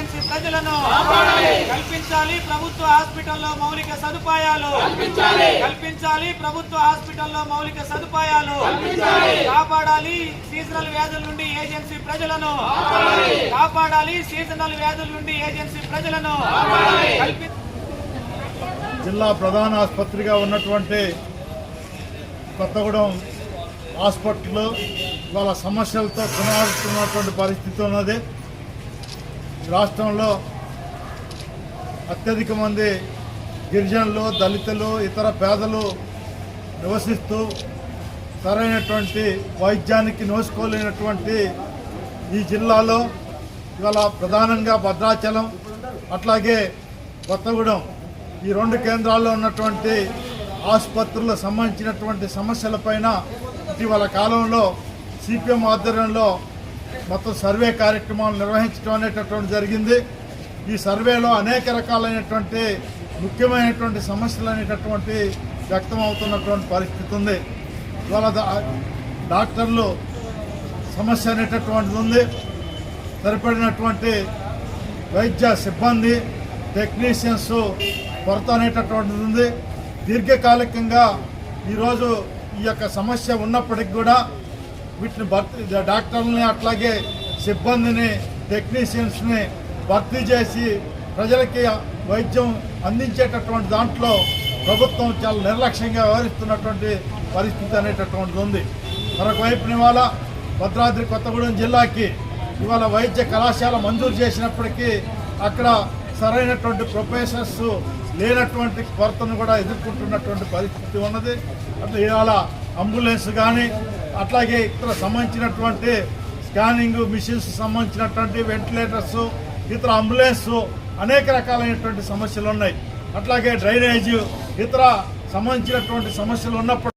Agency ప్రజలను కల్పించాలి ప్రభుత్వ హాస్పిటల్లో మౌలిక సదుపాయాలు కల్పించాలి ప్రభుత్వ హాస్పిటల్లో మౌలిక సదుపాయాలు కాపాడాలి సీజనల్ వ్యాధుల నుండి ఏజెన్సీ ప్రజలను కాపాడాలి సీజనల్ వ్యాధుల నుండి ఏజెన్సీ ప్రజలను జిల్లా ప్రధాన ఆసుపత్రిగా ఉన్నటువంటి కొత్తగూడెం హాస్పిటల్ వాళ్ళ సమస్యలతో కొనసాగుతున్నటువంటి పరిస్థితి ఉన్నది. రాష్ట్రంలో అత్యధిక మంది గిరిజనులు, దళితులు, ఇతర పేదలు నివసిస్తూ సరైనటువంటి వైద్యానికి నోసుకోలేనటువంటి ఈ జిల్లాలో ఇవాళ ప్రధానంగా భద్రాచలం అట్లాగే కొత్తగూడెం ఈ రెండు కేంద్రాల్లో ఉన్నటువంటి ఆసుపత్రులకు సంబంధించినటువంటి సమస్యలపైన ఇటీవల కాలంలో సిపిఎం ఆధ్వర్యంలో మొత్తం సర్వే కార్యక్రమాలు నిర్వహించడం అనేటటువంటి జరిగింది. ఈ సర్వేలో అనేక రకాలైనటువంటి ముఖ్యమైనటువంటి సమస్యలు అనేటటువంటి వ్యక్తమవుతున్నటువంటి పరిస్థితి ఉంది. ఇవాళ డాక్టర్లు సమస్య అనేటటువంటిది ఉంది. సరిపడినటువంటి వైద్య సిబ్బంది, టెక్నీషియన్స్ కొరత అనేటటువంటిది ఉంది. దీర్ఘకాలికంగా ఈరోజు ఈ యొక్క సమస్య ఉన్నప్పటికీ కూడా వీటిని డాక్టర్లని అట్లాగే సిబ్బందిని, టెక్నీషియన్స్ని భర్తీ చేసి ప్రజలకి వైద్యం అందించేటటువంటి దాంట్లో ప్రభుత్వం చాలా నిర్లక్ష్యంగా వ్యవహరిస్తున్నటువంటి పరిస్థితి అనేటటువంటిది ఉంది. మరొక వైపున ఇవాళ భద్రాద్రి కొత్తగూడెం జిల్లాకి ఇవాళ వైద్య కళాశాల మంజూరు చేసినప్పటికీ అక్కడ సరైనటువంటి ప్రొఫెసర్స్ లేనటువంటి కొరతను కూడా ఎదుర్కొంటున్నటువంటి పరిస్థితి ఉన్నది. అట్లా ఇవాళ అంబులెన్స్ కానీ అట్లాగే ఇతర సంబంధించినటువంటి స్కానింగ్ మిషన్స్ సంబంధించినటువంటి వెంటిలేటర్స్, ఇతర అంబులెన్స్ అనేక రకాలైనటువంటి సమస్యలు ఉన్నాయి. అట్లాగే డ్రైనేజ్ ఇతర సంబంధించినటువంటి సమస్యలు ఉన్నప్పుడు